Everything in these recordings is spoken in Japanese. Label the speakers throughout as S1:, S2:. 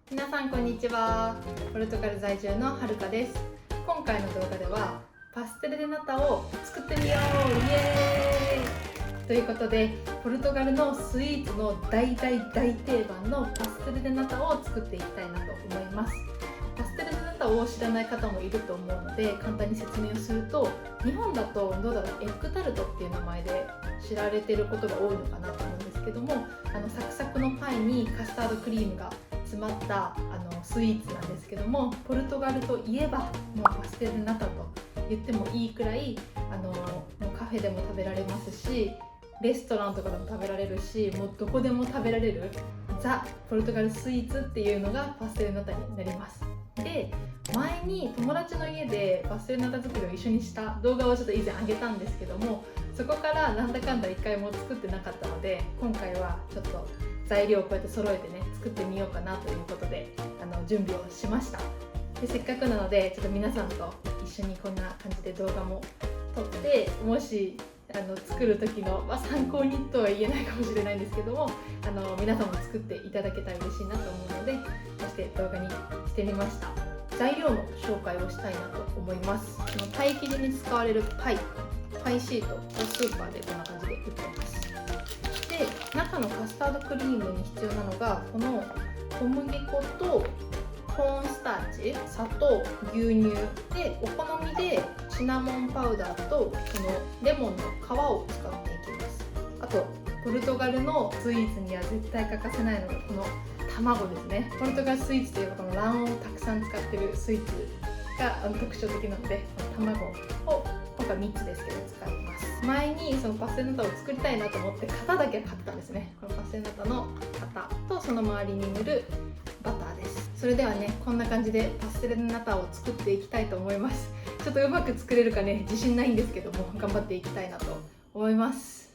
S1: 皆さんこんにちは。ポルトガル在住のはるかです。今回の動画ではパステルデナタを作ってみようイエーイということで、ポルトガルのスイーツの大定番のパステルデナタを作っていきたいなと思います。パステルデナタを知らない方もいると思うので、簡単に説明をすると、日本だとどうだろう、エッグタルトっていう名前で知られていることが多いのかなと思うんですけども、サクサクのパイにカスタードクリームが詰まったスイーツなんですけども、ポルトガルといえばもうパステルナタと言ってもいいくらいもうカフェでも食べられますし、レストランとかでも食べられるし、もうどこでも食べられるザ・ポルトガルスイーツっていうのがパステルナタになります。で、前に友達の家でパステルナタ作りを一緒にした動画をちょっと以前上げたんですけども、そこからなんだかんだ一回も作ってなかったので、今回はちょっと材料をこうやって揃えてね、作ってみようかなということで準備をしました。で、せっかくなのでちょっと皆さんと一緒にこんな感じで動画も撮って、もし作る時の、参考にとは言えないかもしれないんですけども、皆さんも作っていただけたら嬉しいなと思うので、そして動画にしてみました。材料の紹介をしたいなと思います。パイ生地に使われるパイシートをスーパーでこんな感じで売ってます。で、中のカスタードクリームに必要なのが、この小麦粉とコーンスターチ、砂糖、牛乳で、お好みでシナモンパウダーとこのレモンの皮を使っていきます。あとポルトガルのスイーツには絶対欠かせないのがこの卵ですね。ポルトガルスイーツといえばこの卵黄をたくさん使ってるスイーツが特徴的なので、この卵を今回3つですけど使います。前にそのパステルナタを作りたいなと思って型だけ買ったんですね。このパステルナタの型とその周りに塗るバターです。それではね、こんな感じでパステルナタを作っていきたいと思います。ちょっとうまく作れるかね、自信ないんですけども、頑張っていきたいなと思います。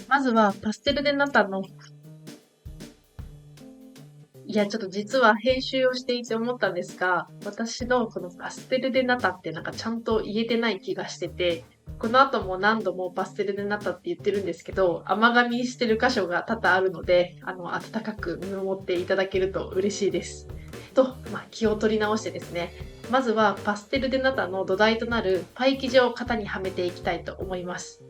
S1: まずはパステルデナタの、ちょっと実は編集をしていて思ったんですが、私のこのパステルデナタってなんかちゃんと言えてない気がしてて、この後も何度もパステルデナタって言ってるんですけど、甘噛みしてる箇所が多々あるので、温かく見守っていただけると嬉しいです。気を取り直してですね、まずはパステルデナタの土台となるパイ生地を型にはめていきたいと思います。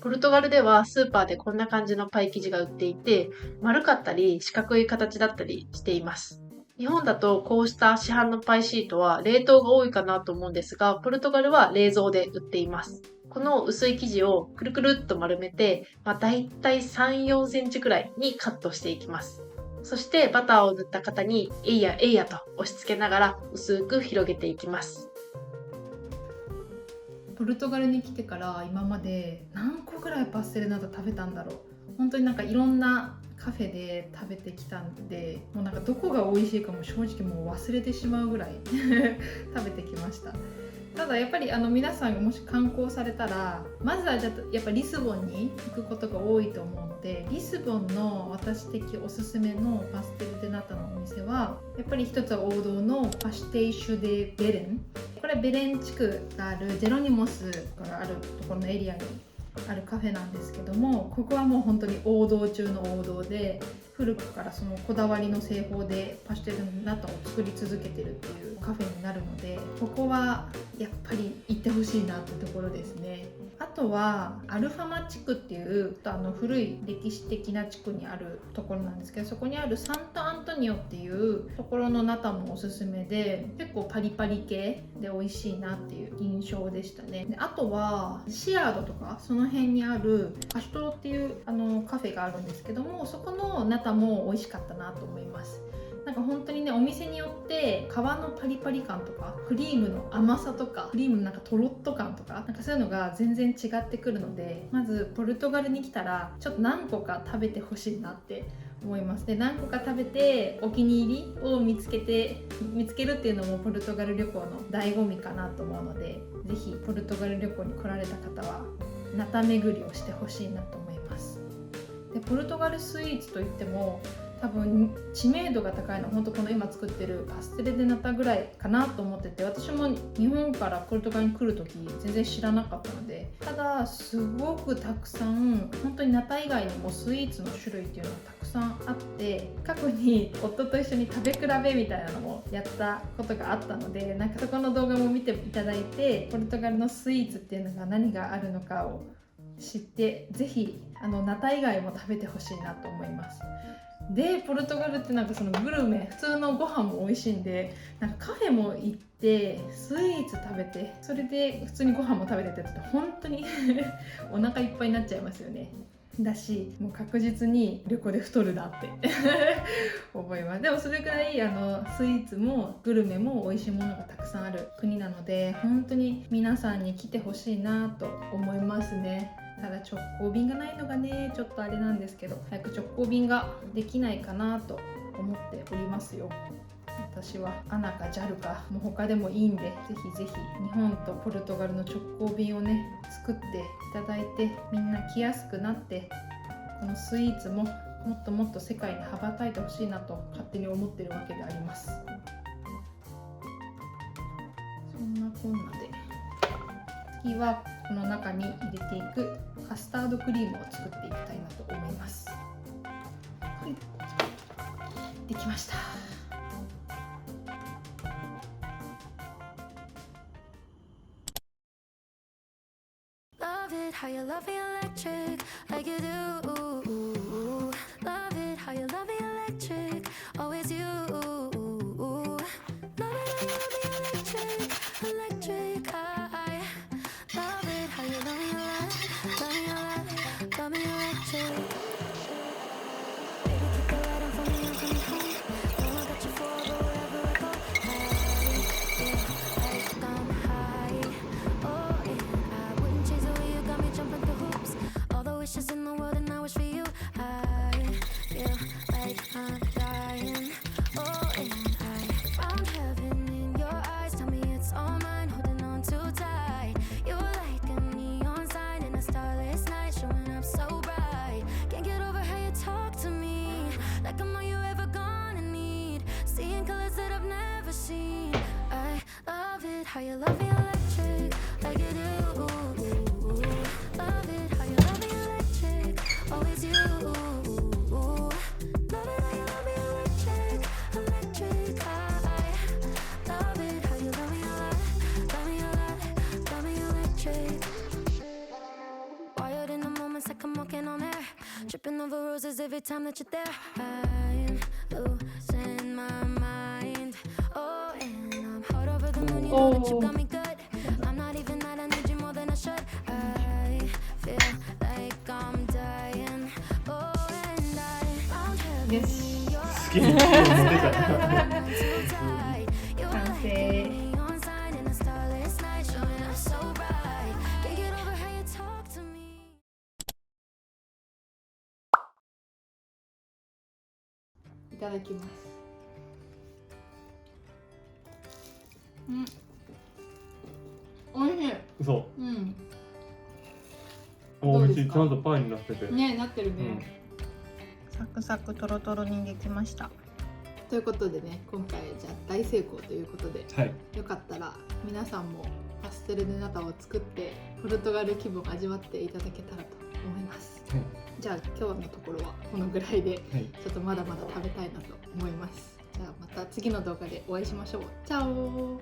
S1: ポルトガルではスーパーでこんな感じのパイ生地が売っていて、丸かったり四角い形だったりしています。日本だとこうした市販のパイシートは冷凍が多いかなと思うんですが、ポルトガルは冷蔵で売っています。この薄い生地をくるくるっと丸めて、だいたい3、4センチくらいにカットしていきます。そしてバターを塗った型にえいやえいやと押し付けながら薄く広げていきます。ポルトガルに来てから今まで何個ぐらいパステルナタ食べたんだろう。本当になんかいろんなカフェで食べてきたんで、もうなんかどこが美味しいかも正直もう忘れてしまうぐらい食べてきました。ただやっぱり皆さんがもし観光されたら、まずはやっぱリスボンに行くことが多いと思うので、リスボンの私的おすすめのパステルデナタのお店は、やっぱり一つは王道のパシテイシュ・デ・ベレン。これベレン地区があるジェロニモスがあるところのエリアにあるカフェなんですけども、ここはもう本当に王道中の王道で、古くからそのこだわりの製法でパステルナタを作り続けてるっていうカフェになるので、ここはやっぱり行ってほしいなってところですね。あとはアルファマ地区っていう古い歴史的な地区にあるところなんですけど、そこにあるサントアントニオっていうところのナタもおすすめで、結構パリパリ系で美味しいなっていう印象でしたね。で、あとはシアードとかその辺にあるカシュトロっていうカフェがあるんですけども、そこのナタも美味しかったなと思います。なんか本当にね、お店によって皮のパリパリ感とかクリームの甘さとかクリームのなんかトロッと感とか、なんかそういうのが全然違ってくるので、まずポルトガルに来たらちょっと何個か食べてほしいなって思います。で、何個か食べてお気に入りを見つけるっていうのもポルトガル旅行の醍醐味かなと思うので、ぜひポルトガル旅行に来られた方はナタ巡りをしてほしいなと思います。で、ポルトガルスイーツといっても多分知名度が高いのは本当この今作ってるパステルデナタぐらいかなと思ってて、私も日本からポルトガルに来る時全然知らなかったので、ただすごくたくさん本当にナタ以外にもスイーツの種類っていうのがたくさんあって、過去に夫と一緒に食べ比べみたいなのもやったことがあったので、なんかそこの動画も見ていただいて、ポルトガルのスイーツっていうのが何があるのかを知って、ぜひナタ以外も食べてほしいなと思います。でポルトガルってなんかそのグルメ、普通のご飯も美味しいんで、なんかカフェも行ってスイーツ食べて、それで普通にご飯も食べてってやると本当にお腹いっぱいになっちゃいますよね。だしもう確実に旅行で太るなって思います。でもそれくらいスイーツもグルメも美味しいものがたくさんある国なので、本当に皆さんに来てほしいなと思いますね。ただ直行便がないのがねちょっとあれなんですけど、早く直行便ができないかなと思っておりますよ。私はANAか JAL かもう他でもいいんで、ぜひぜひ日本とポルトガルの直行便をね作っていただいて、みんな来やすくなって、このスイーツももっともっと世界に羽ばたいてほしいなと勝手に思ってるわけであります。そんなこんなで次はこの中に入れていくカスタードクリームを作っていきたいなと思います。はい、できました。
S2: How you love me electric like you do. Love it how you love me electric, always you. Love it how you love me electric, electric. I love it how you love me electric, love me electric. Baby keep the light on for me, I'm coming home. Know I got you for wherever I go. I feel like I'm high. Oh yeah, I wouldn't chase away. Jumping through hoops, all the wishes in the world, and I wish for you. I feel like I'm dying. Oh, and I found heaven in your eyes. Tell me it's all mine, holding on too tight. You're like a neon sign in a starless night, showing up so bright. Can't get over how you talk to me, like I'm all you ever gonna need. Seeing colors that I've never seen. I love it how you love me electric, like you do. Love it how you love me electric, always you. Love it how you love me electric, electric. I love it how you love me love me electric. Wired in the moments like I'm walking on air, tripping over roses every time that you're there. I'm losing my mind. Oh, and I'm hot over the moon. You know that you got me good. I'm not even mad, I need you more than I should. Feel like I'm dying. Oh, and I found heaven in your eyes. You're like a neon sign in a starless night, showing up so bright. Can't get over how you talk to me.
S1: いただきます。美味しい。
S3: 嘘。
S1: うん。
S3: 美味しい。ちゃんとパイになってて。
S1: ね、なってるね。サクサクトロトロにできました。ということでね、今回じゃあ大成功ということで、
S3: はい、
S1: よかったら皆さんもパステルデナタを作ってポルトガル気分を味わっていただけたらと思います。
S3: はい、
S1: じゃあ今日のところはこのぐらいで、
S3: はい、
S1: ちょっとまだまだ食べたいなと思います。じゃあまた次の動画でお会いしましょう。チャオ。